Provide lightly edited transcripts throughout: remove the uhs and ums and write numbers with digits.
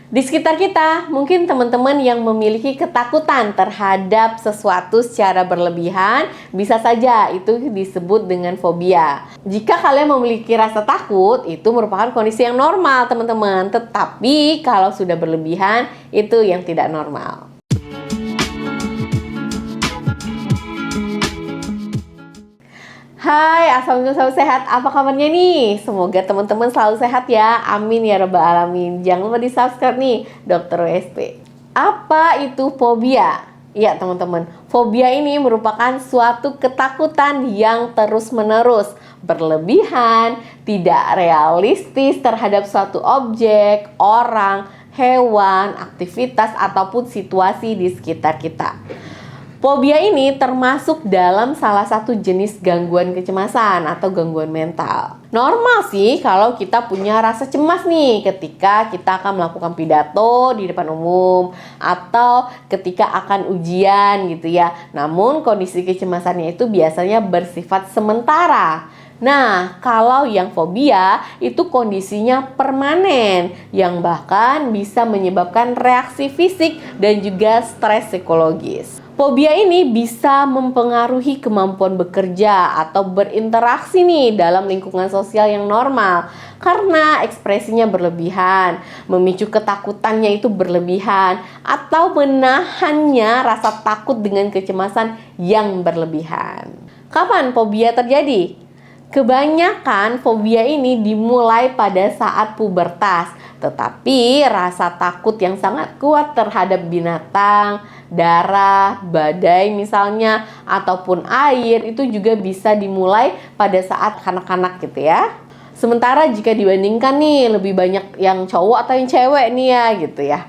Di sekitar kita, mungkin teman-teman yang memiliki ketakutan terhadap sesuatu secara berlebihan, bisa saja itu disebut dengan fobia. Jika kalian memiliki rasa takut, itu merupakan kondisi yang normal, teman-teman. Tetapi kalau sudah berlebihan, itu yang tidak normal. Hai, assalamualaikum sahabat sehat. Apa kabarnya nih? Semoga teman-teman selalu sehat ya. Amin ya rabbal alamin. Jangan lupa di subscribe nih, Dr. WSP. Apa itu fobia? Ya teman-teman, fobia ini merupakan suatu ketakutan yang terus-menerus, berlebihan, tidak realistis terhadap suatu objek, orang, hewan, aktivitas, ataupun situasi di sekitar kita. Fobia ini termasuk dalam salah satu jenis gangguan kecemasan atau gangguan mental. Normal sih kalau kita punya rasa cemas nih ketika kita akan melakukan pidato di depan umum atau ketika akan ujian gitu ya. Namun kondisi kecemasannya itu biasanya bersifat sementara. Nah, kalau yang fobia itu kondisinya permanen yang bahkan bisa menyebabkan reaksi fisik dan juga stres psikologis. Fobia ini bisa mempengaruhi kemampuan bekerja atau berinteraksi nih dalam lingkungan sosial yang normal karena ekspresinya berlebihan, memicu ketakutannya itu berlebihan atau menahannya rasa takut dengan kecemasan yang berlebihan. Kapan fobia terjadi? Kebanyakan fobia ini dimulai pada saat pubertas, tetapi rasa takut yang sangat kuat terhadap binatang, darah, badai misalnya, ataupun air itu juga bisa dimulai pada saat kanak-kanak gitu ya. Sementara jika dibandingkan nih lebih banyak yang cowok atau yang cewek nih ya gitu ya.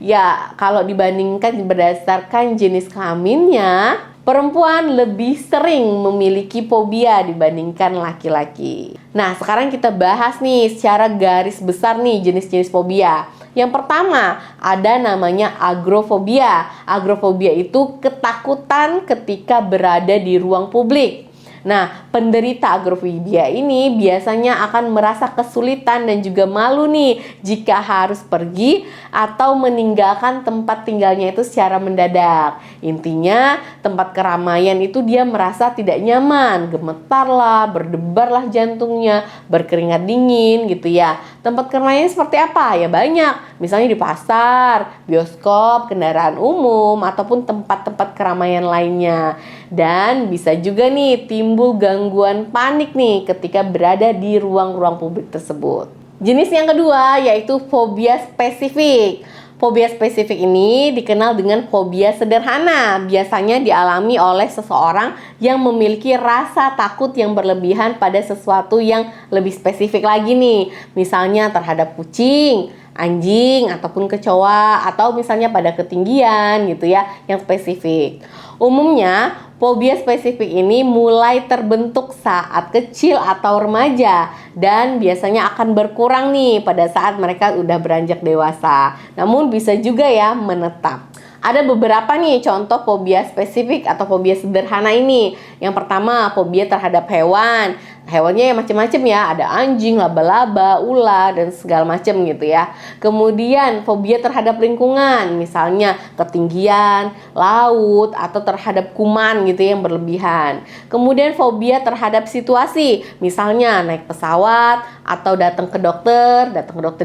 Ya kalau dibandingkan berdasarkan jenis kelaminnya, perempuan lebih sering memiliki fobia dibandingkan laki-laki. Nah, sekarang kita bahas nih secara garis besar nih jenis-jenis fobia. Yang pertama, ada namanya agrofobia. Agrofobia itu ketakutan ketika berada di ruang publik. Nah, penderita agrofobia ini biasanya akan merasa kesulitan dan juga malu nih jika harus pergi atau meninggalkan tempat tinggalnya itu secara mendadak. Intinya, tempat keramaian itu dia merasa tidak nyaman, gemetarlah, berdebarlah jantungnya, berkeringat dingin gitu ya. Tempat keramaian seperti apa? Ya banyak, misalnya di pasar, bioskop, kendaraan umum, ataupun tempat-tempat keramaian lainnya. Dan bisa juga nih timbul gangguan panik nih ketika berada di ruang-ruang publik tersebut. Jenis yang kedua yaitu fobia spesifik. Fobia spesifik ini dikenal dengan fobia sederhana. Biasanya dialami oleh seseorang yang memiliki rasa takut yang berlebihan pada sesuatu yang lebih spesifik lagi nih. Misalnya terhadap kucing, anjing, ataupun kecoa, atau misalnya pada ketinggian gitu ya, yang spesifik. Umumnya, fobia spesifik ini mulai terbentuk saat kecil atau remaja dan biasanya akan berkurang nih pada saat mereka udah beranjak dewasa. Namun bisa juga ya menetap. Ada beberapa nih contoh fobia spesifik atau fobia sederhana ini. Yang pertama, fobia terhadap hewan. Hewannya yang macam-macam ya, ada anjing, laba-laba, ular, dan segala macam gitu ya. Kemudian fobia terhadap lingkungan, misalnya ketinggian, laut, atau terhadap kuman gitu yang berlebihan. Kemudian fobia terhadap situasi, misalnya naik pesawat, atau datang ke dokter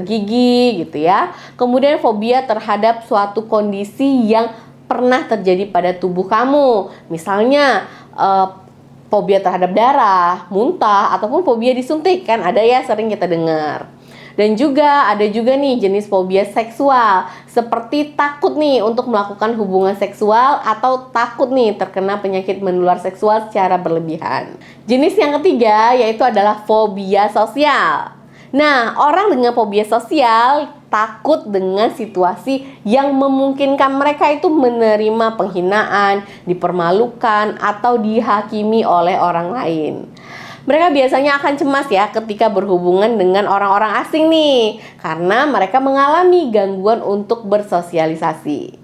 gigi gitu ya. Kemudian fobia terhadap suatu kondisi yang pernah terjadi pada tubuh kamu, misalnya fobia terhadap darah, muntah, ataupun fobia disuntik, kan ada ya sering kita dengar. Dan juga ada juga nih jenis fobia seksual, seperti takut nih untuk melakukan hubungan seksual atau takut nih terkena penyakit menular seksual secara berlebihan. Jenis yang ketiga yaitu adalah fobia sosial. Nah, orang dengan fobia sosial takut dengan situasi yang memungkinkan mereka itu menerima penghinaan, dipermalukan, atau dihakimi oleh orang lain. Mereka biasanya akan cemas ya ketika berhubungan dengan orang-orang asing nih, karena mereka mengalami gangguan untuk bersosialisasi.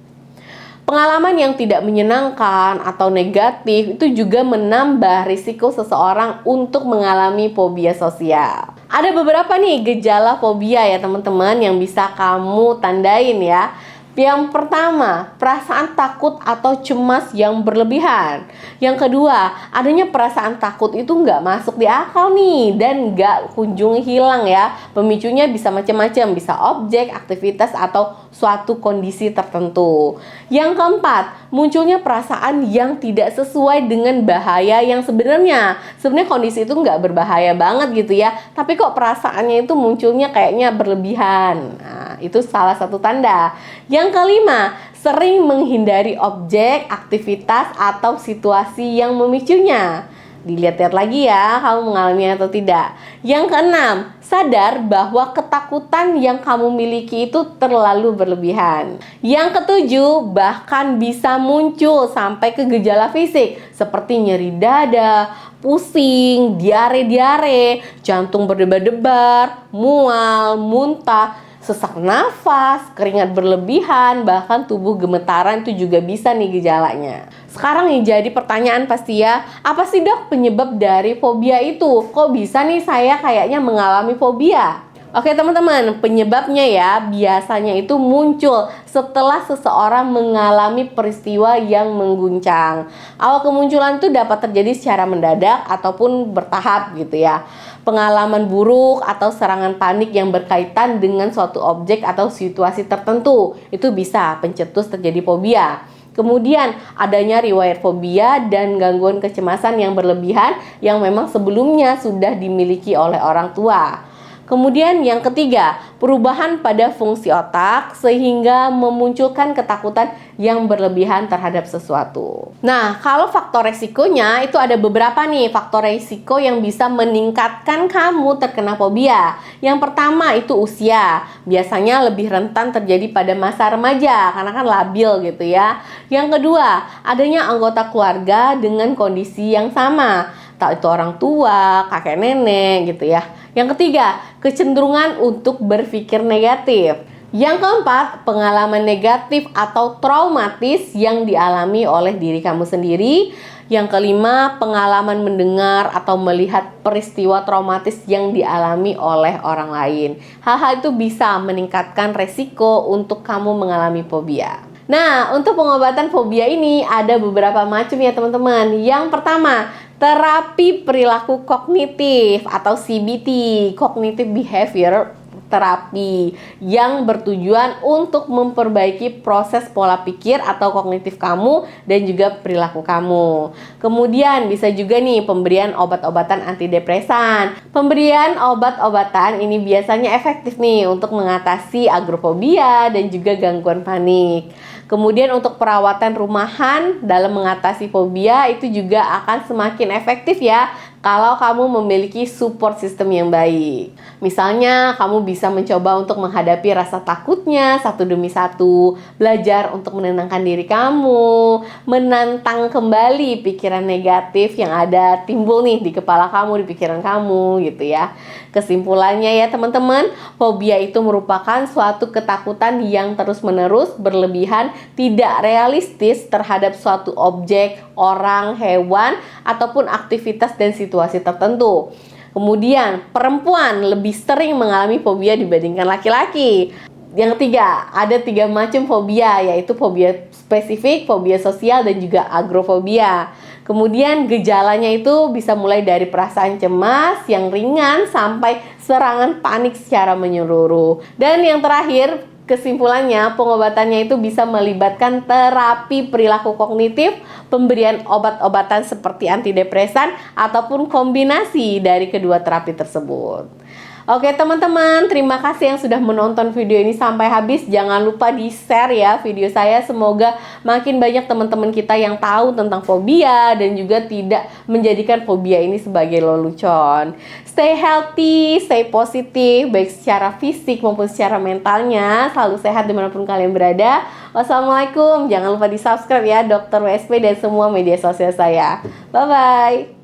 Pengalaman yang tidak menyenangkan atau negatif itu juga menambah risiko seseorang untuk mengalami fobia sosial. Ada beberapa nih gejala fobia ya teman-teman yang bisa kamu tandain ya. Yang pertama, perasaan takut atau cemas yang berlebihan. Yang kedua, adanya perasaan takut itu nggak masuk di akal nih dan nggak kunjung hilang ya. Pemicunya bisa macam-macam, bisa objek, aktivitas, atau suatu kondisi tertentu. Yang keempat, munculnya perasaan yang tidak sesuai dengan bahaya yang sebenarnya. Sebenarnya kondisi itu nggak berbahaya banget gitu ya, tapi kok perasaannya itu munculnya kayaknya berlebihan. Nah, itu salah satu tanda. Yang kelima, sering menghindari objek, aktivitas, atau situasi yang memicunya. Dilihat-lihat lagi ya, kamu mengalaminya atau tidak. Yang keenam, sadar bahwa ketakutan yang kamu miliki itu terlalu berlebihan. Yang ketujuh, bahkan bisa muncul sampai ke gejala fisik seperti nyeri dada, pusing, diare-diare, jantung berdebar-debar, mual, muntah, sesak nafas, keringat berlebihan, bahkan tubuh gemetaran itu juga bisa nih gejalanya. Sekarang nih jadi pertanyaan pasti ya, apa sih dok penyebab dari fobia itu? Kok bisa nih saya kayaknya mengalami fobia? Oke teman-teman, penyebabnya ya biasanya itu muncul setelah seseorang mengalami peristiwa yang mengguncang. Awal kemunculan itu dapat terjadi secara mendadak ataupun bertahap gitu ya. Pengalaman buruk atau serangan panik yang berkaitan dengan suatu objek atau situasi tertentu itu bisa pencetus terjadi fobia. Kemudian adanya riwayat fobia dan gangguan kecemasan yang berlebihan yang memang sebelumnya sudah dimiliki oleh orang tua. Kemudian yang ketiga, perubahan pada fungsi otak sehingga memunculkan ketakutan yang berlebihan terhadap sesuatu. Nah, kalau faktor resikonya itu ada beberapa nih faktor resiko yang bisa meningkatkan kamu terkena fobia. Yang pertama itu usia. Biasanya lebih rentan terjadi pada masa remaja karena kan labil gitu ya. Yang kedua, adanya anggota keluarga dengan kondisi yang sama. Tak itu orang tua, kakek nenek gitu ya. Yang ketiga, kecenderungan untuk berpikir negatif. Yang keempat, pengalaman negatif atau traumatis yang dialami oleh diri kamu sendiri. Yang kelima, pengalaman mendengar atau melihat peristiwa traumatis yang dialami oleh orang lain. Hal-hal itu bisa meningkatkan resiko untuk kamu mengalami fobia. Nah, untuk pengobatan fobia ini ada beberapa macam ya teman-teman. Yang pertama, terapi perilaku kognitif atau CBT, Cognitive Behavior Therapy, yang bertujuan untuk memperbaiki proses pola pikir atau kognitif kamu dan juga perilaku kamu. Kemudian bisa juga nih pemberian obat-obatan antidepresan. Pemberian obat-obatan ini biasanya efektif nih untuk mengatasi agorafobia dan juga gangguan panik. Kemudian untuk perawatan rumahan dalam mengatasi fobia itu juga akan semakin efektif ya kalau kamu memiliki support system yang baik. Misalnya kamu bisa mencoba untuk menghadapi rasa takutnya satu demi satu, belajar untuk menenangkan diri kamu, menantang kembali pikiran negatif yang ada timbul nih di kepala kamu, di pikiran kamu gitu ya. Kesimpulannya ya teman-teman, fobia itu merupakan suatu ketakutan yang terus-menerus berlebihan, tidak realistis terhadap suatu objek, orang, hewan, ataupun aktivitas dan situasi tertentu. Kemudian, perempuan lebih sering mengalami fobia dibandingkan laki-laki. Yang ketiga, ada 3 macam fobia, yaitu fobia spesifik, fobia sosial, dan juga agrofobia. Kemudian gejalanya itu bisa mulai dari perasaan cemas yang ringan sampai serangan panik secara menyeluruh. Dan yang terakhir, kesimpulannya pengobatannya itu bisa melibatkan terapi perilaku kognitif, pemberian obat-obatan seperti antidepresan, ataupun kombinasi dari kedua terapi tersebut. Oke teman-teman, terima kasih yang sudah menonton video ini sampai habis. Jangan lupa di-share ya video saya. Semoga makin banyak teman-teman kita yang tahu tentang fobia dan juga tidak menjadikan fobia ini sebagai lelucon. Stay healthy, stay positif, baik secara fisik maupun secara mentalnya. Selalu sehat dimanapun kalian berada. Wassalamualaikum. Jangan lupa di-subscribe ya Dr. WSP dan semua media sosial saya. Bye-bye.